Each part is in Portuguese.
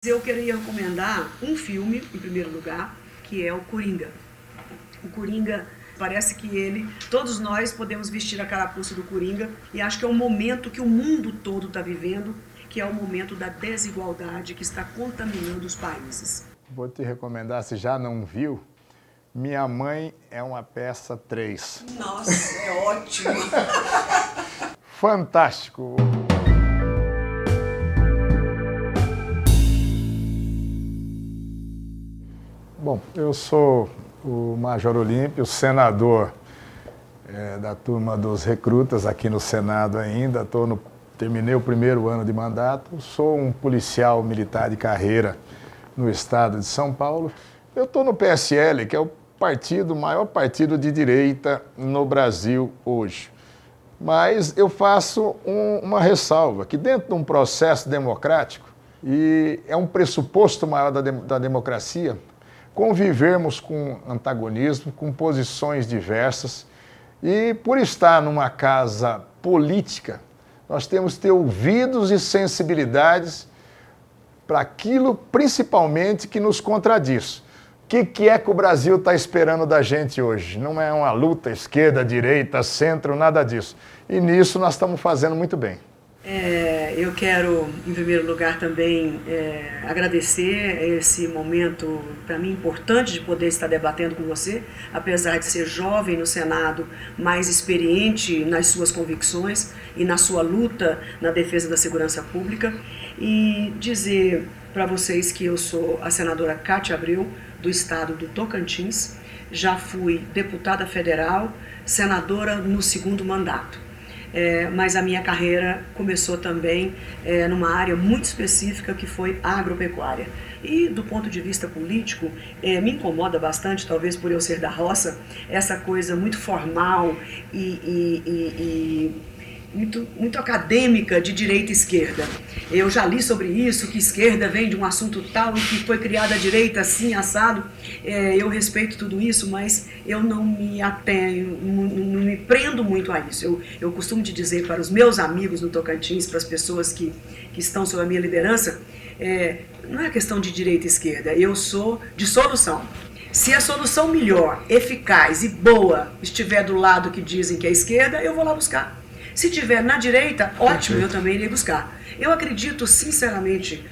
Eu queria recomendar um filme, em primeiro lugar, que é o Coringa. O Coringa, parece que todos nós podemos vestir a carapuça do Coringa, e acho que é um momento que o mundo todo está vivendo, que é o momento da desigualdade que está contaminando os países. Vou te recomendar, se já não viu, Minha Mãe é uma Peça 3. Nossa, é ótimo! Fantástico! Bom, eu sou o Major Olímpio, senador da turma dos recrutas aqui no Senado ainda. Terminei o primeiro ano de mandato. Sou um policial militar de carreira no estado de São Paulo. Eu estou no PSL, que é o maior partido de direita no Brasil hoje. Mas eu faço uma ressalva, que dentro de um processo democrático, e é um pressuposto maior da democracia, convivermos com antagonismo, com posições diversas, e por estar numa casa política, nós temos que ter ouvidos e sensibilidades para aquilo, principalmente, que nos contradiz. O que é que o Brasil está esperando da gente hoje? Não é uma luta esquerda, direita, centro, nada disso. E nisso nós estamos fazendo muito bem. Eu quero, em primeiro lugar, também agradecer esse momento, para mim, importante de poder estar debatendo com você, apesar de ser jovem no Senado, mais experiente nas suas convicções e na sua luta na defesa da segurança pública, e dizer para vocês que eu sou a senadora Cátia Abreu, do estado do Tocantins, já fui deputada federal, senadora no segundo mandato. Mas a minha carreira começou também numa área muito específica, que foi a agropecuária. E do ponto de vista político, me incomoda bastante, talvez por eu ser da roça, essa coisa muito formal e muito acadêmica de direita e esquerda. Eu já li sobre isso, que esquerda vem de um assunto tal e que foi criada a direita assim, assado. Eu respeito tudo isso, mas eu não me atenho, não me prendo muito a isso. Eu costumo te dizer para os meus amigos no Tocantins, para as pessoas que estão sob a minha liderança, não é questão de direita e esquerda, eu sou de solução. Se a solução melhor, eficaz e boa estiver do lado que dizem que é a esquerda, eu vou lá buscar. Se tiver na direita, ótimo, eu também irei buscar. Eu acredito sinceramente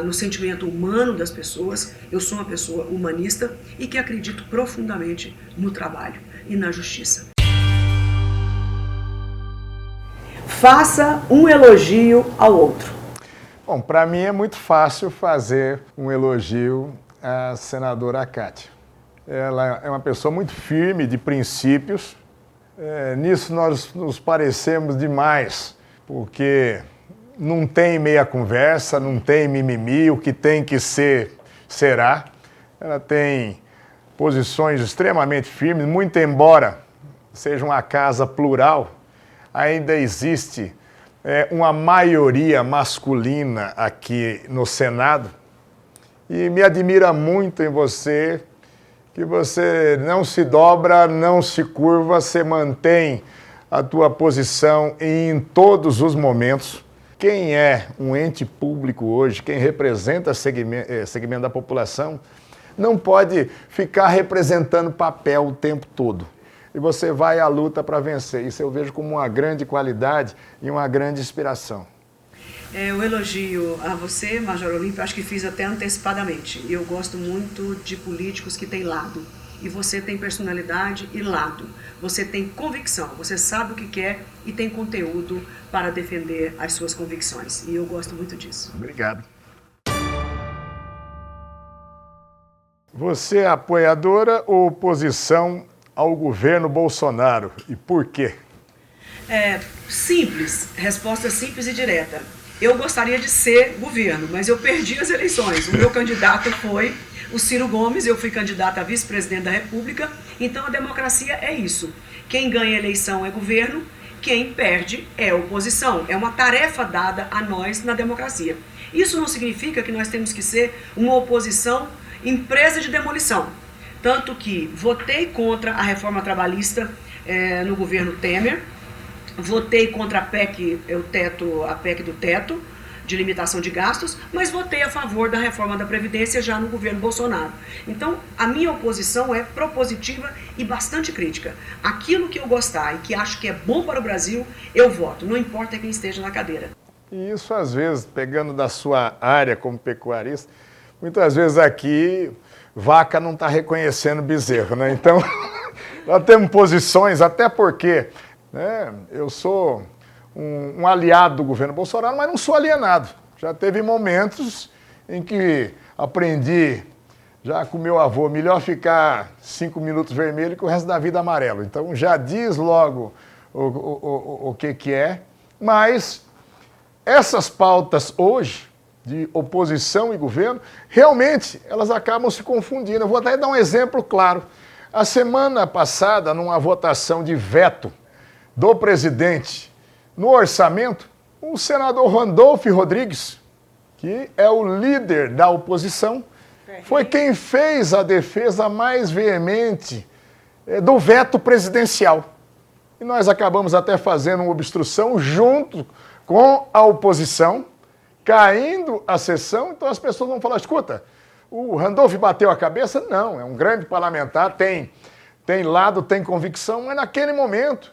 no sentimento humano das pessoas. Eu sou uma pessoa humanista e que acredito profundamente no trabalho e na justiça. Faça um elogio ao outro. Bom, para mim é muito fácil fazer um elogio à senadora Cátia. Ela é uma pessoa muito firme, de princípios. Nisso nós nos parecemos demais, porque não tem meia conversa, não tem mimimi, o que tem que ser, será. Ela tem posições extremamente firmes, muito embora seja uma casa plural, ainda existe uma maioria masculina aqui no Senado, e me admira muito em você, que você não se dobra, não se curva, você mantém a tua posição em todos os momentos. Quem é um ente público hoje, quem representa segmento da população, não pode ficar representando papel o tempo todo. E você vai à luta para vencer. Isso eu vejo como uma grande qualidade e uma grande inspiração. O elogio a você, Major Olímpio, acho que fiz até antecipadamente. Eu gosto muito de políticos que têm lado. E você tem personalidade e lado. Você tem convicção, você sabe o que quer e tem conteúdo para defender as suas convicções. E eu gosto muito disso. Obrigado. Você é apoiadora ou oposição ao governo Bolsonaro? E por quê? Simples. Resposta simples e direta. Eu gostaria de ser governo, mas eu perdi as eleições. O meu candidato foi o Ciro Gomes, eu fui candidata a vice-presidente da República, então a democracia é isso. Quem ganha a eleição é governo, quem perde é oposição. É uma tarefa dada a nós na democracia. Isso não significa que nós temos que ser uma oposição empresa de demolição. Tanto que votei contra a reforma trabalhista no governo Temer, votei contra a PEC do teto, de limitação de gastos, mas votei a favor da reforma da Previdência já no governo Bolsonaro. Então, a minha oposição é propositiva e bastante crítica. Aquilo que eu gostar e que acho que é bom para o Brasil, eu voto, não importa quem esteja na cadeira. E isso, às vezes, pegando da sua área como pecuarista, muitas vezes aqui, vaca não está reconhecendo bezerro, né? Então, nós temos posições, até porque, né, eu sou um aliado do governo Bolsonaro, mas não sou alienado. Já teve momentos em que aprendi, já com meu avô, melhor ficar 5 minutos vermelho que o resto da vida amarelo. Então, já diz logo o que é, mas essas pautas hoje, de oposição e governo, realmente elas acabam se confundindo. Eu vou até dar um exemplo claro. A semana passada, numa votação de veto do presidente no orçamento, o senador Randolph Rodrigues, que é o líder da oposição, foi quem fez a defesa mais veemente do veto presidencial. E nós acabamos até fazendo uma obstrução junto com a oposição, caindo a sessão, então as pessoas vão falar, escuta, o Randolph bateu a cabeça? Não, é um grande parlamentar, tem lado, tem convicção, mas naquele momento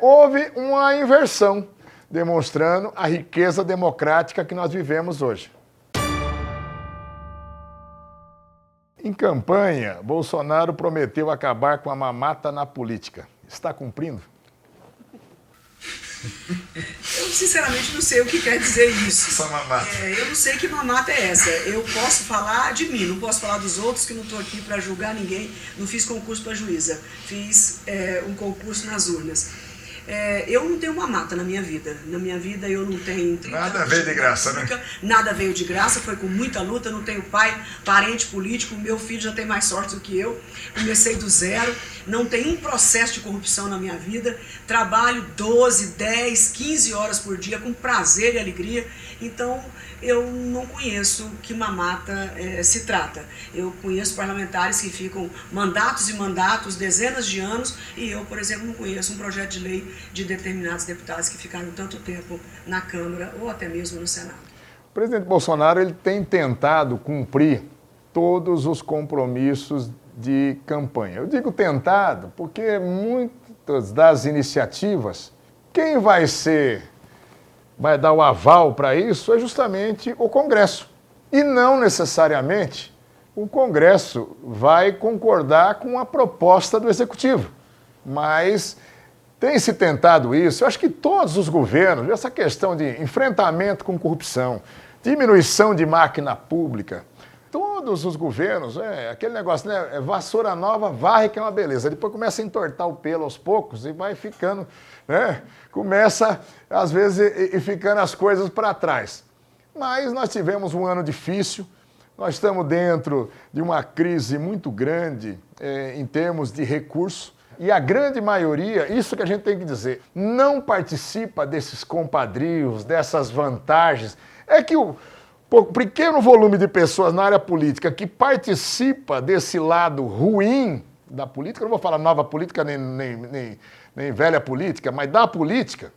houve uma inversão, demonstrando a riqueza democrática que nós vivemos hoje. Em campanha, Bolsonaro prometeu acabar com a mamata na política. Está cumprindo? Eu, sinceramente, não sei o que quer dizer isso. Essa mamata. Eu não sei que mamata é essa. Eu posso falar de mim, não posso falar dos outros, que não estou aqui para julgar ninguém. Não fiz concurso para juíza, fiz um concurso nas urnas. Eu não tenho mamata na minha vida. Na minha vida eu não tenho... Nada veio de graça, né? Nada veio de graça, foi com muita luta. Não tenho pai, parente político. Meu filho já tem mais sorte do que eu. Comecei do zero. Não tem um processo de corrupção na minha vida. Trabalho 12, 10, 15 horas por dia com prazer e alegria. Então, eu não conheço que mamata se trata. Eu conheço parlamentares que ficam mandatos e mandatos, dezenas de anos, e eu, por exemplo, não conheço um projeto de lei de determinados deputados que ficaram tanto tempo na Câmara ou até mesmo no Senado. O presidente Bolsonaro ele tem tentado cumprir todos os compromissos de campanha. Eu digo tentado porque muitas das iniciativas, quem vai dar o aval para isso é justamente o Congresso. E não necessariamente o Congresso vai concordar com a proposta do Executivo. Mas tem se tentado isso. Eu acho que todos os governos, essa questão de enfrentamento com corrupção, diminuição de máquina pública, todos os governos, aquele negócio, né? Vassoura nova, varre que é uma beleza. Depois começa a entortar o pelo aos poucos e vai ficando, né? Começa, às vezes, e ficando as coisas para trás. Mas nós tivemos um ano difícil, nós estamos dentro de uma crise muito grande em termos de recursos, e a grande maioria, isso que a gente tem que dizer, não participa desses compadrios, dessas vantagens. É que o pequeno volume de pessoas na área política que participa desse lado ruim da política, não vou falar nova política nem velha política, mas da política,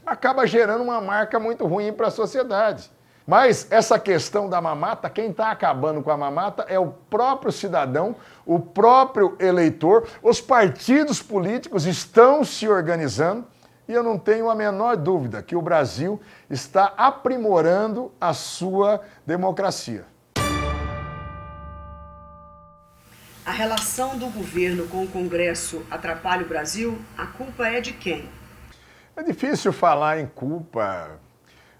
acaba gerando uma marca muito ruim para a sociedade. Mas essa questão da mamata, quem está acabando com a mamata é o próprio cidadão, o próprio eleitor, os partidos políticos estão se organizando e eu não tenho a menor dúvida que o Brasil está aprimorando a sua democracia. A relação do governo com o Congresso atrapalha o Brasil? A culpa é de quem? É difícil falar em culpa.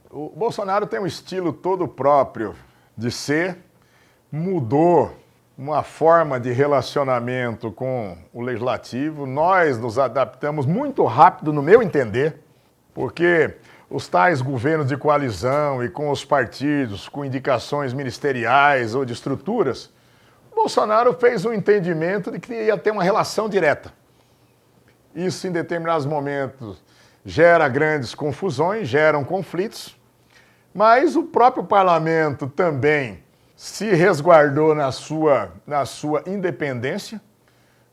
O Bolsonaro tem um estilo todo próprio de ser, mudou uma forma de relacionamento com o Legislativo. Nós nos adaptamos muito rápido, no meu entender, porque os tais governos de coalizão e com os partidos, com indicações ministeriais ou de estruturas, Bolsonaro fez um entendimento de que ia ter uma relação direta. Isso, em determinados momentos, gera grandes confusões, geram conflitos, mas o próprio parlamento também se resguardou na sua independência.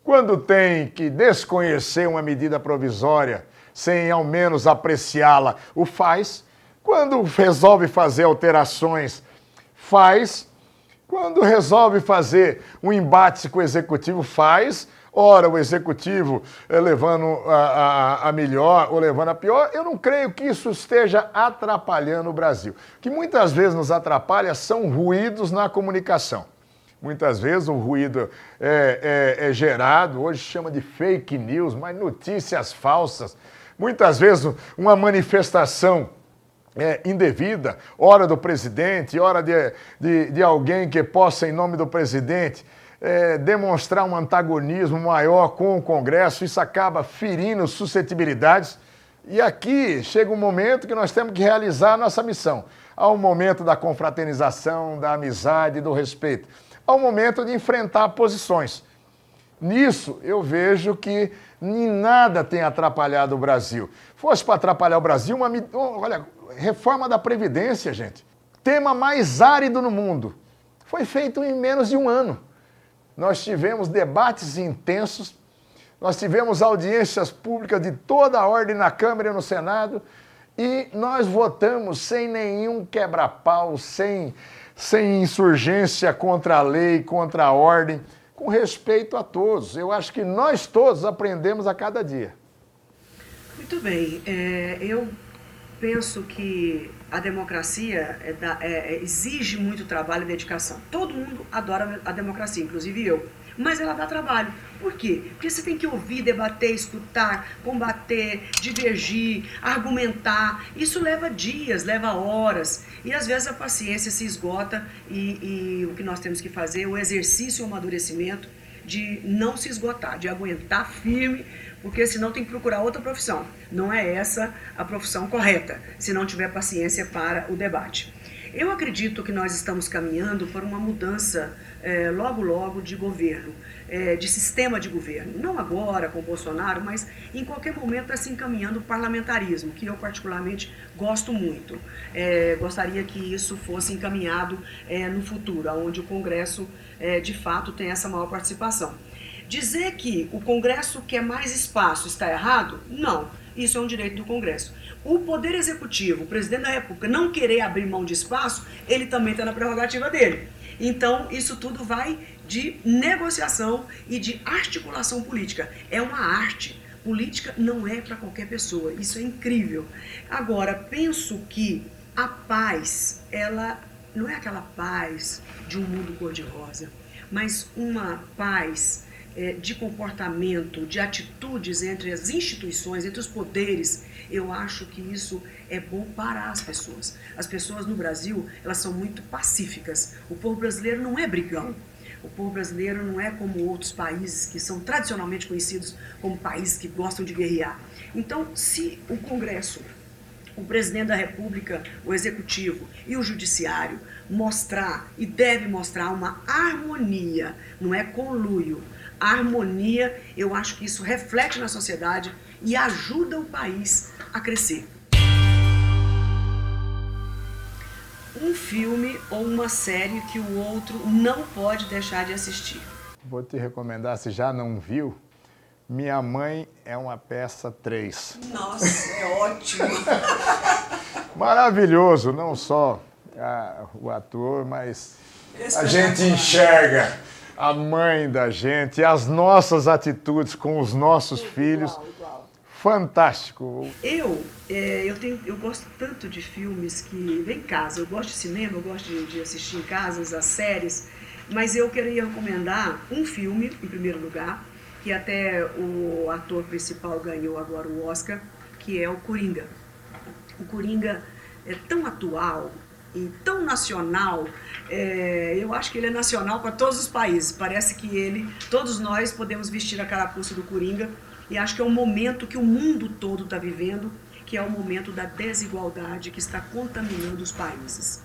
Quando tem que desconhecer uma medida provisória sem ao menos apreciá-la, o faz. Quando resolve fazer alterações, faz. Quando resolve fazer um embate com o executivo, faz. Ora, o executivo levando a melhor ou levando a pior, eu não creio que isso esteja atrapalhando o Brasil. O que muitas vezes nos atrapalha são ruídos na comunicação. Muitas vezes o ruído é gerado, hoje chama de fake news, mas notícias falsas. Muitas vezes uma manifestação indevida, hora do presidente, hora de alguém que possa, em nome do presidente, demonstrar um antagonismo maior com o Congresso, isso acaba ferindo suscetibilidades. E aqui chega um momento que nós temos que realizar a nossa missão. Há um momento da confraternização, da amizade, do respeito. Há um momento de enfrentar posições. Nisso, eu vejo que nem nada tem atrapalhado o Brasil. Fosse para atrapalhar o Brasil, olha, reforma da Previdência, gente. Tema mais árido no mundo. Foi feito em menos de um ano. Nós tivemos debates intensos, nós tivemos audiências públicas de toda a ordem na Câmara e no Senado, e nós votamos sem nenhum quebra-pau, sem insurgência contra a lei, contra a ordem, com respeito a todos. Eu acho que nós todos aprendemos a cada dia. Muito bem. Eu penso que a democracia exige muito trabalho e dedicação. Todo mundo adora a democracia, inclusive eu. Mas ela dá trabalho. Por quê? Porque você tem que ouvir, debater, escutar, combater, divergir, argumentar. Isso leva dias, leva horas. E às vezes a paciência se esgota e o que nós temos que fazer é o exercício e o amadurecimento de não se esgotar, de aguentar firme, porque senão tem que procurar outra profissão. Não é essa a profissão correta, se não tiver paciência para o debate. Eu acredito que nós estamos caminhando para uma mudança logo de governo, de sistema de governo. Não agora com o Bolsonaro, mas em qualquer momento está se encaminhando o parlamentarismo, que eu particularmente gosto muito. Gostaria que isso fosse encaminhado no futuro, onde o Congresso de fato tem essa maior participação. Dizer que o Congresso quer mais espaço está errado? Não. Isso é um direito do Congresso. O Poder Executivo, o Presidente da República, não querer abrir mão de espaço, ele também está na prerrogativa dele. Então, isso tudo vai de negociação e de articulação política. É uma arte. Política não é para qualquer pessoa. Isso é incrível. Agora, penso que a paz, ela não é aquela paz de um mundo cor-de-rosa, mas uma paz de comportamento, de atitudes entre as instituições, entre os poderes. Eu acho que isso é bom para as pessoas. As pessoas no Brasil, elas são muito pacíficas. O povo brasileiro não é brigão. O povo brasileiro não é como outros países que são tradicionalmente conhecidos como países que gostam de guerrear. Então, se o Congresso, o Presidente da República, o Executivo e o Judiciário mostrar, e deve mostrar, uma harmonia, não é conluio, harmonia, eu acho que isso reflete na sociedade e ajuda o país a crescer. Um filme ou uma série que o outro não pode deixar de assistir. Vou te recomendar, se já não viu, Minha Mãe é uma Peça 3. Nossa, é ótimo! Maravilhoso, não só o ator, mas a gente enxerga a mãe da gente, as nossas atitudes com os nossos filhos. Igual. Fantástico. Eu gosto tanto de filmes que vem em casa. Eu gosto de cinema, eu gosto de assistir em casas, as séries, mas eu queria recomendar um filme, em primeiro lugar, que até o ator principal ganhou agora o Oscar, que é o Coringa. O Coringa é tão atual e tão nacional, eu acho que ele é nacional para todos os países. Parece que todos nós podemos vestir a carapuça do Coringa, e acho que é um momento que o mundo todo está vivendo, que é o momento da desigualdade que está contaminando os países.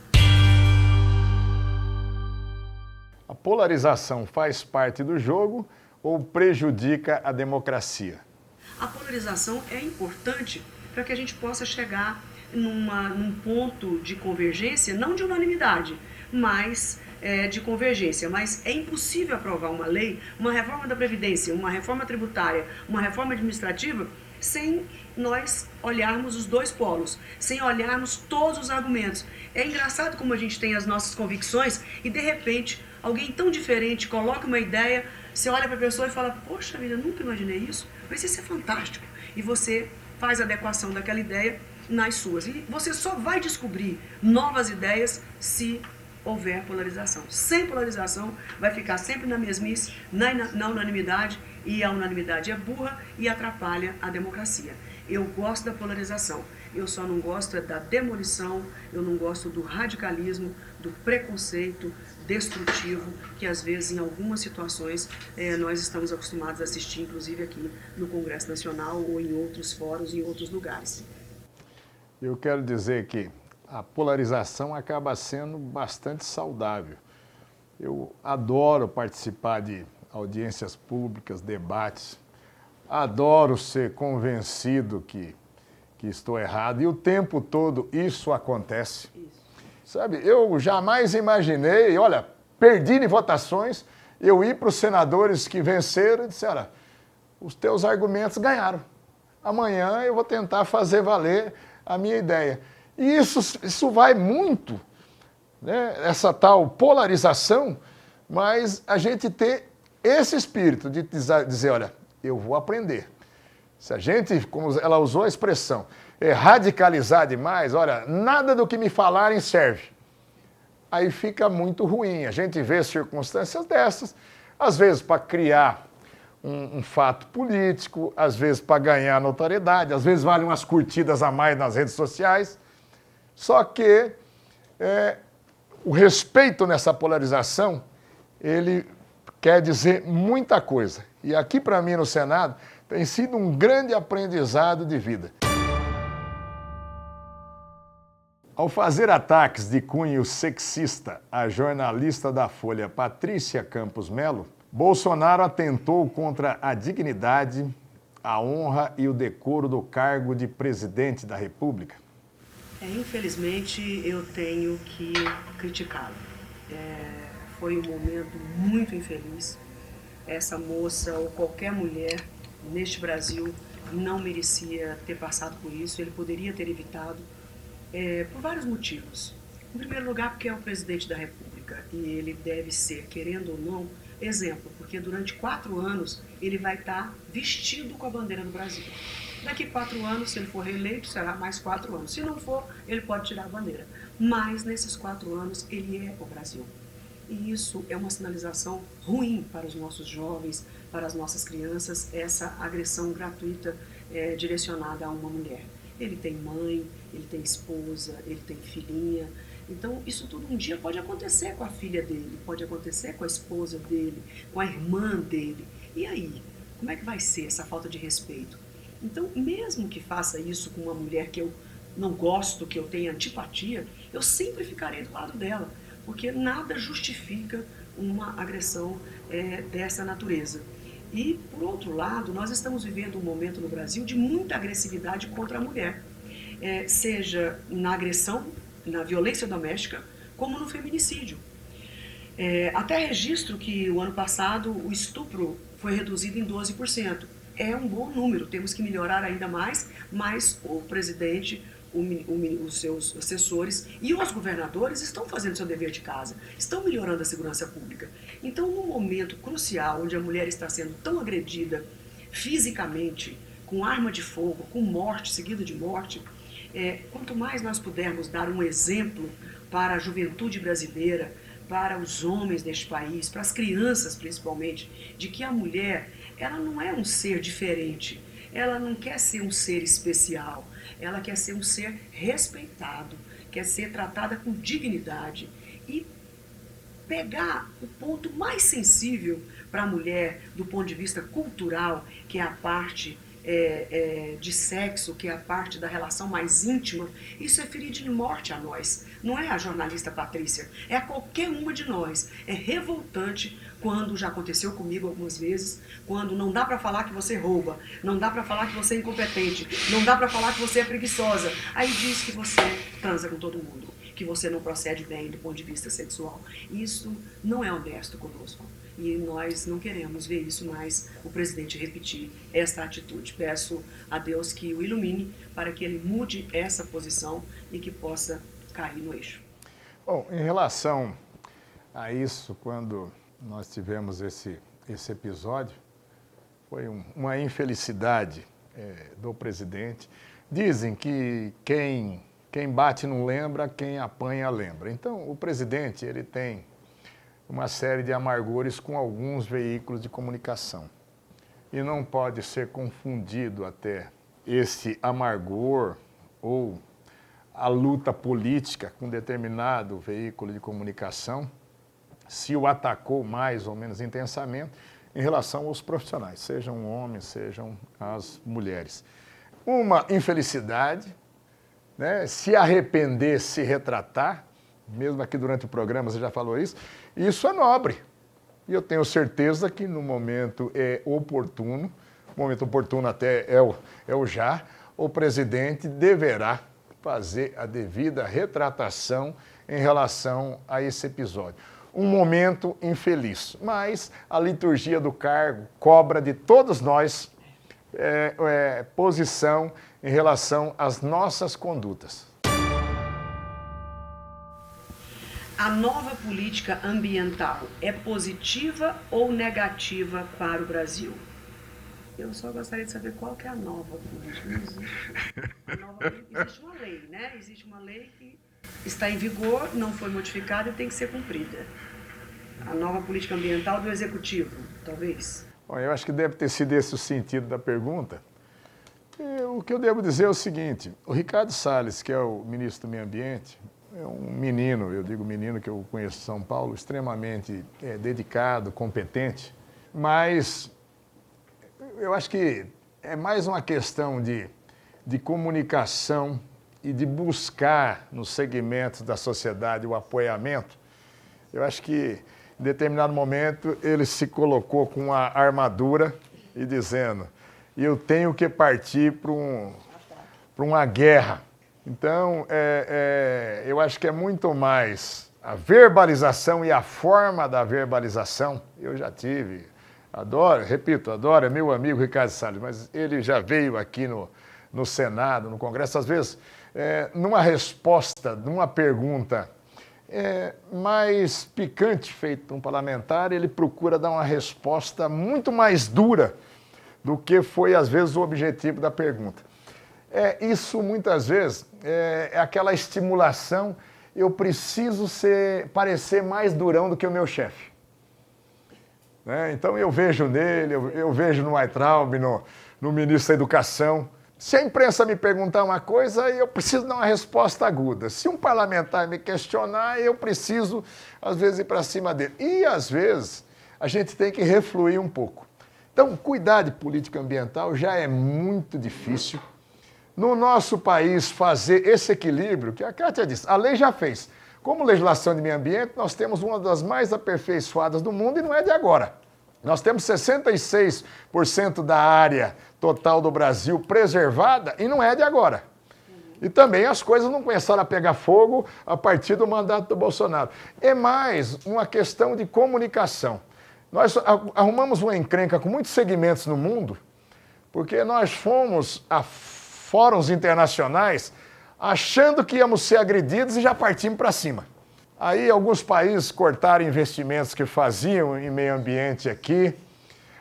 A polarização faz parte do jogo ou prejudica a democracia? A polarização é importante para que a gente possa chegar num ponto de convergência, não de unanimidade, mas de convergência. Mas é impossível aprovar uma lei, uma reforma da Previdência, uma reforma tributária, uma reforma administrativa, sem nós olharmos os dois polos, sem olharmos todos os argumentos. É engraçado como a gente tem as nossas convicções e, de repente, alguém tão diferente coloca uma ideia, você olha para a pessoa e fala, poxa vida, nunca imaginei isso, mas isso é fantástico. E você faz a adequação daquela ideia nas suas. E você só vai descobrir novas ideias se houver polarização. Sem polarização, vai ficar sempre na mesmice, na unanimidade, e a unanimidade é burra e atrapalha a democracia. Eu gosto da polarização, eu só não gosto da demolição, eu não gosto do radicalismo, do preconceito destrutivo, que às vezes em algumas situações nós estamos acostumados a assistir, inclusive aqui no Congresso Nacional ou em outros fóruns, em outros lugares. Eu quero dizer que a polarização acaba sendo bastante saudável. Eu adoro participar de audiências públicas, debates, adoro ser convencido que estou errado e o tempo todo isso acontece. Sabe, eu jamais imaginei, olha, perdi em votações, eu ir para os senadores que venceram e disse, olha, os teus argumentos ganharam. Amanhã eu vou tentar fazer valer a minha ideia. E isso vai muito, né, essa tal polarização, mas a gente ter esse espírito de dizer, olha, eu vou aprender. Se a gente, como ela usou a expressão, radicalizar demais, olha, nada do que me falarem serve. Aí fica muito ruim. A gente vê circunstâncias dessas, às vezes para criar um fato político, às vezes para ganhar notoriedade, às vezes vale umas curtidas a mais nas redes sociais. Só que o respeito nessa polarização, ele quer dizer muita coisa. E aqui para mim no Senado tem sido um grande aprendizado de vida. Ao fazer ataques de cunho sexista à jornalista da Folha Patrícia Campos Melo, Bolsonaro atentou contra a dignidade, a honra e o decoro do cargo de presidente da República. Infelizmente, eu tenho que criticá-lo. Foi um momento muito infeliz. Essa moça ou qualquer mulher neste Brasil não merecia ter passado por isso. Ele poderia ter evitado por vários motivos. Em primeiro lugar, porque é o presidente da República e ele deve ser, querendo ou não, exemplo, porque durante 4 anos ele vai estar vestido com a bandeira do Brasil. Daqui 4 anos, se ele for reeleito, será mais 4 anos. Se não for, ele pode tirar a bandeira. Mas nesses 4 anos, ele é o Brasil. E isso é uma sinalização ruim para os nossos jovens, para as nossas crianças, essa agressão gratuita direcionada a uma mulher. Ele tem mãe, ele tem esposa, ele tem filhinha. Então, isso tudo um dia pode acontecer com a filha dele, pode acontecer com a esposa dele, com a irmã dele. E aí? Como é que vai ser essa falta de respeito? Então, mesmo que faça isso com uma mulher que eu não gosto, que eu tenha antipatia, eu sempre ficarei do lado dela, porque nada justifica uma agressão dessa natureza. E, por outro lado, nós estamos vivendo um momento no Brasil de muita agressividade contra a mulher, seja na agressão, na violência doméstica, como no feminicídio. Até registro que o ano passado o estupro foi reduzido em 12%. É um bom número, temos que melhorar ainda mais, mas o presidente, os seus assessores e os governadores estão fazendo seu dever de casa, estão melhorando a segurança pública. Então, num momento crucial, onde a mulher está sendo tão agredida fisicamente, com arma de fogo, com morte, seguida de morte, quanto mais nós pudermos dar um exemplo para a juventude brasileira, para os homens deste país, para as crianças principalmente, de que a mulher, ela não é um ser diferente, ela não quer ser um ser especial, ela quer ser um ser respeitado, quer ser tratada com dignidade e pegar o ponto mais sensível para a mulher do ponto de vista cultural, que é a parte de sexo, que é a parte da relação mais íntima, isso é ferir de morte a nós. Não é a jornalista Patrícia, é a qualquer uma de nós. É revoltante quando, já aconteceu comigo algumas vezes, quando não dá para falar que você rouba, não dá para falar que você é incompetente, não dá para falar que você é preguiçosa, aí diz que você transa com todo mundo. que você não procede bem do ponto de vista sexual. Isso não é honesto conosco. E nós não queremos ver isso mais, o presidente repetir esta atitude. Peço a Deus que o ilumine para que ele mude essa posição e que possa cair no eixo. Bom, em relação a isso, quando nós tivemos esse episódio, foi uma infelicidade do presidente. Dizem que quem bate não lembra, quem apanha lembra. Então, o presidente ele tem uma série de amargores com alguns veículos de comunicação. E não pode ser confundido até esse amargor ou a luta política com determinado veículo de comunicação, se o atacou mais ou menos intensamente, em relação aos profissionais, sejam homens, sejam as mulheres. Uma infelicidade, né? Se arrepender, se retratar, mesmo aqui durante o programa você já falou isso é nobre. E eu tenho certeza que no momento oportuno, momento oportuno até é o já, o presidente deverá fazer a devida retratação em relação a esse episódio. Um momento infeliz, mas a liturgia do cargo cobra de todos nós posição em relação às nossas condutas. A nova política ambiental é positiva ou negativa para o Brasil? Eu só gostaria de saber qual que é a nova política. Não existe. Existe uma lei, né? Existe uma lei que está em vigor, não foi modificada e tem que ser cumprida. A nova política ambiental do Executivo, talvez? Bom, eu acho que deve ter sido esse o sentido da pergunta. O que eu devo dizer é o seguinte, o Ricardo Salles, que é o ministro do Meio Ambiente, é um menino, eu digo menino que eu conheço de São Paulo, extremamente dedicado, competente, mas eu acho que é mais uma questão de comunicação e de buscar nos segmentos da sociedade o apoiamento. Eu acho que em determinado momento ele se colocou com a armadura e dizendo, eu tenho que partir para uma guerra. Então, eu acho que é muito mais a verbalização e a forma da verbalização. Eu já tive, adoro, é meu amigo Ricardo Salles, mas ele já veio aqui no Senado, no Congresso, às vezes, numa resposta, numa pergunta mais picante feita por um parlamentar, ele procura dar uma resposta muito mais dura do que foi, às vezes, o objetivo da pergunta. Isso, muitas vezes, é aquela estimulação, eu preciso parecer mais durão do que o meu chefe. Né? Então, eu vejo nele, eu vejo no Weintraub, no ministro da Educação. Se a imprensa me perguntar uma coisa, eu preciso dar uma resposta aguda. Se um parlamentar me questionar, eu preciso, às vezes, ir para cima dele. E, às vezes, a gente tem que refluir um pouco. Então, cuidar de política ambiental já é muito difícil. No nosso país, fazer esse equilíbrio, que a Kátia disse, a lei já fez. Como legislação de meio ambiente, nós temos uma das mais aperfeiçoadas do mundo e não é de agora. Nós temos 66% da área total do Brasil preservada e não é de agora. E também as coisas não começaram a pegar fogo a partir do mandato do Bolsonaro. É mais uma questão de comunicação. Nós arrumamos uma encrenca com muitos segmentos no mundo, porque nós fomos a fóruns internacionais achando que íamos ser agredidos e já partimos para cima. Aí alguns países cortaram investimentos que faziam em meio ambiente aqui,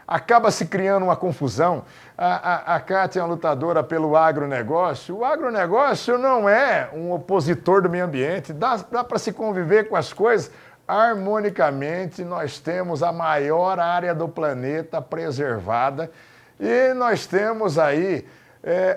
acaba se criando uma confusão. A Kátia é uma lutadora pelo agronegócio. O agronegócio não é um opositor do meio ambiente, dá para se conviver com as coisas harmonicamente. Nós temos a maior área do planeta preservada e nós temos aí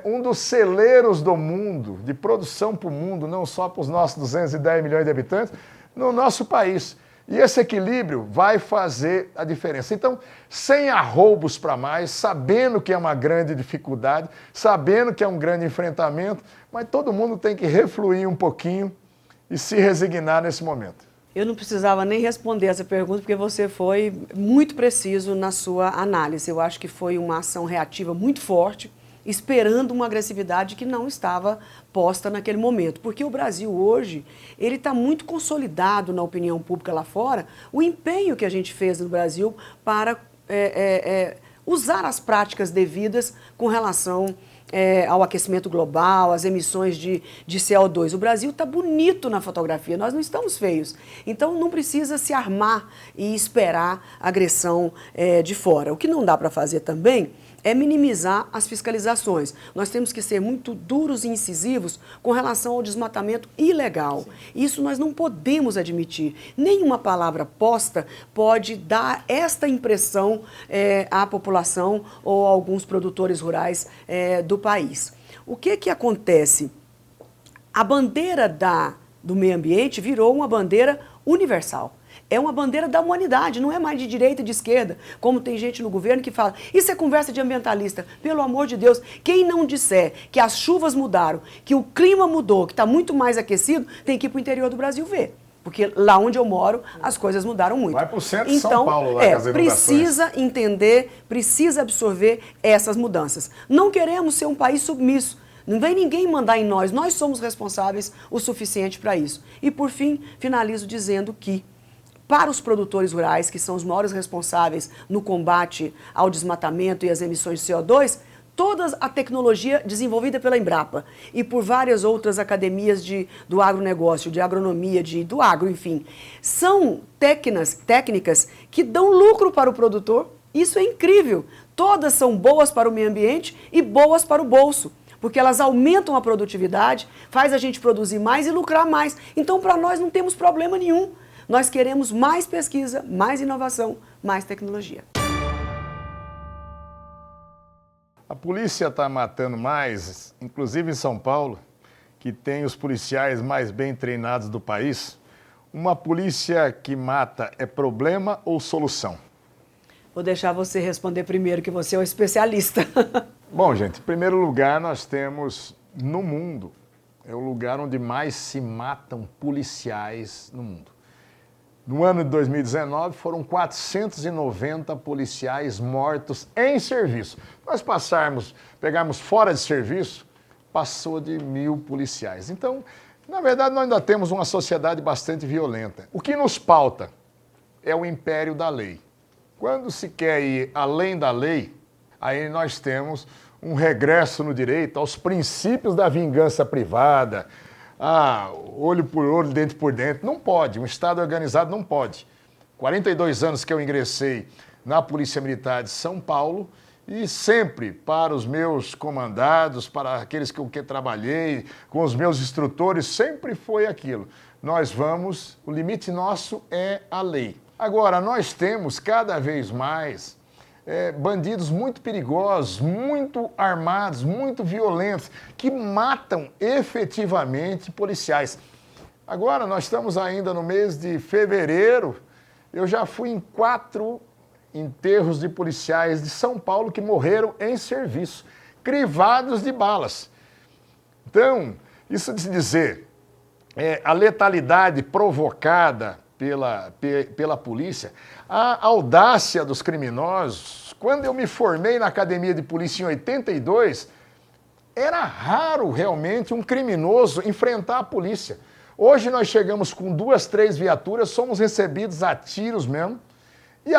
um dos celeiros do mundo, de produção para o mundo, não só para os nossos 210 milhões de habitantes, no nosso país. E esse equilíbrio vai fazer a diferença. Então, sem arroubos para mais, sabendo que é uma grande dificuldade, sabendo que é um grande enfrentamento, mas todo mundo tem que refluir um pouquinho e se resignar nesse momento. Eu não precisava nem responder essa pergunta, porque você foi muito preciso na sua análise. Eu acho que foi uma ação reativa muito forte esperando uma agressividade que não estava posta naquele momento. Porque o Brasil hoje, ele está muito consolidado na opinião pública lá fora, o empenho que a gente fez no Brasil para usar as práticas devidas com relação ao aquecimento global, às emissões de CO2. O Brasil está bonito na fotografia, nós não estamos feios. Então não precisa se armar e esperar agressão de fora. O que não dá para fazer também é minimizar as fiscalizações. Nós temos que ser muito duros e incisivos com relação ao desmatamento ilegal. Sim. Isso nós não podemos admitir. Nenhuma palavra posta pode dar esta impressão à população ou a alguns produtores rurais do país. O que acontece? A bandeira do meio ambiente virou uma bandeira universal. É uma bandeira da humanidade, não é mais de direita e de esquerda, como tem gente no governo que fala, isso é conversa de ambientalista. Pelo amor de Deus, quem não disser que as chuvas mudaram, que o clima mudou, que está muito mais aquecido, tem que ir para o interior do Brasil ver. Porque lá onde eu moro, as coisas mudaram muito. Vai para o centro de São Paulo, lá com as precisa entender, precisa absorver essas mudanças. Não queremos ser um país submisso. Não vem ninguém mandar em nós somos responsáveis o suficiente para isso. E por fim, finalizo dizendo que para os produtores rurais, que são os maiores responsáveis no combate ao desmatamento e às emissões de CO2, toda a tecnologia desenvolvida pela Embrapa e por várias outras academias do agronegócio, de agronomia, do agro, enfim, são técnicas que dão lucro para o produtor. Isso é incrível. Todas são boas para o meio ambiente e boas para o bolso, porque elas aumentam a produtividade, faz a gente produzir mais e lucrar mais. Então, para nós não temos problema nenhum. Nós queremos mais pesquisa, mais inovação, mais tecnologia. A polícia está matando mais, inclusive em São Paulo, que tem os policiais mais bem treinados do país. Uma polícia que mata é problema ou solução? Vou deixar você responder primeiro, que você é o especialista. Bom, gente, em primeiro lugar nós temos no mundo, é o lugar onde mais se matam policiais no mundo. No ano de 2019, foram 490 policiais mortos em serviço. Nós pegarmos fora de serviço, passou de 1.000 policiais. Então, na verdade, nós ainda temos uma sociedade bastante violenta. O que nos pauta é o império da lei. Quando se quer ir além da lei, aí nós temos um regresso no direito aos princípios da vingança privada, olho por olho, dente por dente. Não pode, um Estado organizado não pode. 42 anos que eu ingressei na Polícia Militar de São Paulo e sempre para os meus comandados, para aqueles que eu trabalhei, com os meus instrutores, sempre foi aquilo. O limite nosso é a lei. Agora, nós temos cada vez mais bandidos muito perigosos, muito armados, muito violentos, que matam efetivamente policiais. Agora, nós estamos ainda no mês de fevereiro, eu já fui em 4 enterros de policiais de São Paulo que morreram em serviço, crivados de balas. Então, isso de dizer, a letalidade provocada pela polícia, a audácia dos criminosos. Quando eu me formei na academia de polícia em 82, era raro realmente um criminoso enfrentar a polícia. Hoje nós chegamos com 2, 3 viaturas, somos recebidos a tiros mesmo. E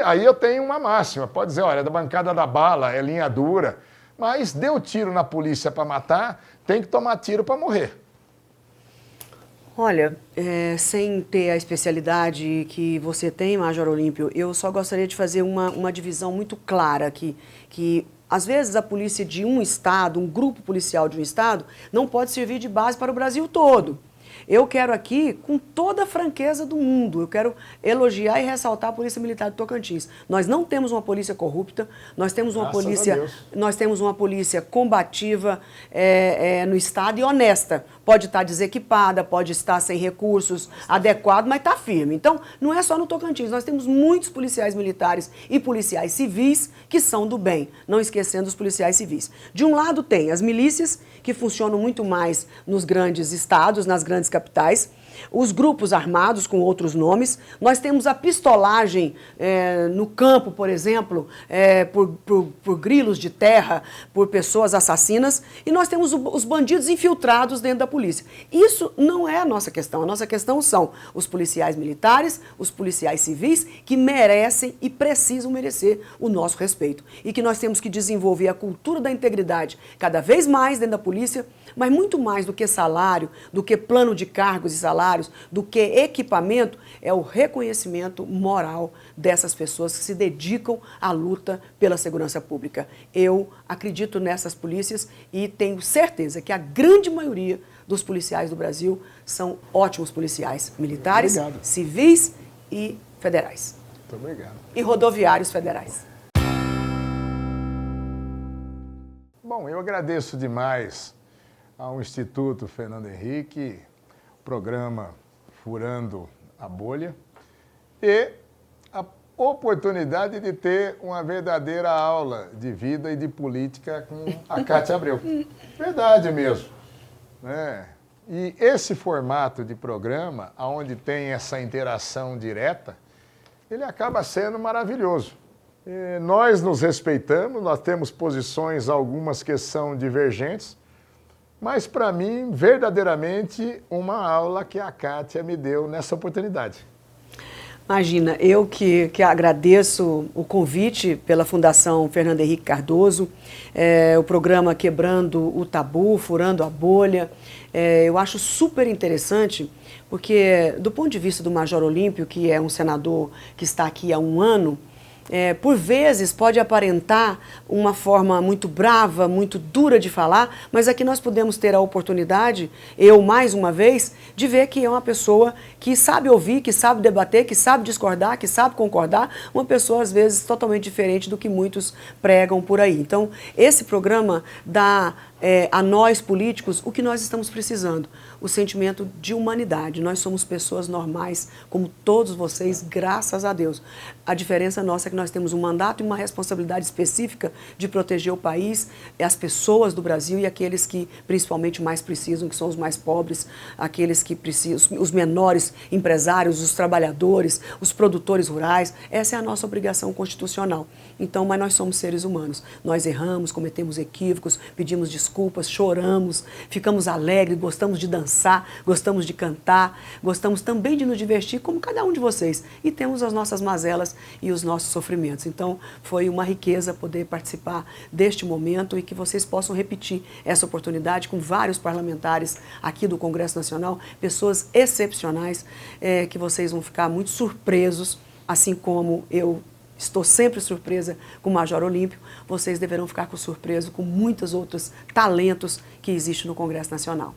aí eu tenho uma máxima, pode dizer, olha, é da bancada da bala, é linha dura, mas deu tiro na polícia para matar, tem que tomar tiro para morrer. Olha, sem ter a especialidade que você tem, Major Olímpio, eu só gostaria de fazer uma divisão muito clara aqui, que às vezes a polícia de um estado, um grupo policial de um estado, não pode servir de base para o Brasil todo. Eu quero aqui, com toda a franqueza do mundo, eu quero elogiar e ressaltar a Polícia Militar do Tocantins. Nós não temos uma polícia corrupta, nós temos uma polícia combativa no estado e honesta. Pode estar desequipada, pode estar sem recursos adequados, mas está firme. Então, não é só no Tocantins, nós temos muitos policiais militares e policiais civis que são do bem, não esquecendo os policiais civis. De um lado tem as milícias, que funcionam muito mais nos grandes estados, nas grandes capitais, os grupos armados com outros nomes, nós temos a pistolagem no campo, por exemplo, por grilos de terra, por pessoas assassinas, e nós temos os bandidos infiltrados dentro da polícia. Isso não é a nossa questão. A nossa questão são os policiais militares, os policiais civis, que merecem e precisam merecer o nosso respeito. E que nós temos que desenvolver a cultura da integridade cada vez mais dentro da polícia, mas muito mais do que salário, do que plano de cargos e salários, do que equipamento, é o reconhecimento moral dessas pessoas que se dedicam à luta pela segurança pública. Eu acredito nessas polícias e tenho certeza que a grande maioria dos policiais do Brasil são ótimos policiais militares, civis e federais. Muito obrigado. E rodoviários federais. Bom, eu agradeço demais ao Instituto Fernando Henrique, programa Furando a Bolha, e a oportunidade de ter uma verdadeira aula de vida e de política com a Cátia Abreu. Verdade mesmo. Né? E esse formato de programa, onde tem essa interação direta, ele acaba sendo maravilhoso. E nós nos respeitamos, nós temos posições, algumas que são divergentes, mas, para mim, verdadeiramente, uma aula que a Cátia me deu nessa oportunidade. Imagina, eu que agradeço o convite pela Fundação Fernando Henrique Cardoso, o programa Quebrando o Tabu, Furando a Bolha. Eu acho super interessante, porque, do ponto de vista do Major Olímpio, que é um senador que está aqui há um ano, por vezes pode aparentar uma forma muito brava, muito dura de falar, mas aqui nós podemos ter a oportunidade, eu mais uma vez, de ver que é uma pessoa que sabe ouvir, que sabe debater, que sabe discordar, que sabe concordar, uma pessoa às vezes totalmente diferente do que muitos pregam por aí. Então, esse programa dá a nós políticos o que nós estamos precisando, o sentimento de humanidade. Nós somos pessoas normais, como todos vocês, graças a Deus. A diferença nossa é que nós temos um mandato e uma responsabilidade específica de proteger o país, as pessoas do Brasil e aqueles que principalmente mais precisam, que são os mais pobres, aqueles que precisam, os menores empresários, os trabalhadores, os produtores rurais. Essa é a nossa obrigação constitucional. Então, mas nós somos seres humanos. Nós erramos, cometemos equívocos, pedimos desculpas, choramos, ficamos alegres, gostamos de dançar, gostamos de cantar, gostamos também de nos divertir, como cada um de vocês. E temos as nossas mazelas e os nossos sofrimentos. Então, foi uma riqueza poder participar deste momento e que vocês possam repetir essa oportunidade com vários parlamentares aqui do Congresso Nacional, pessoas excepcionais, que vocês vão ficar muito surpresos, assim como eu estou sempre surpresa com o Major Olímpio, vocês deverão ficar com surpresa com muitos outros talentos que existem no Congresso Nacional.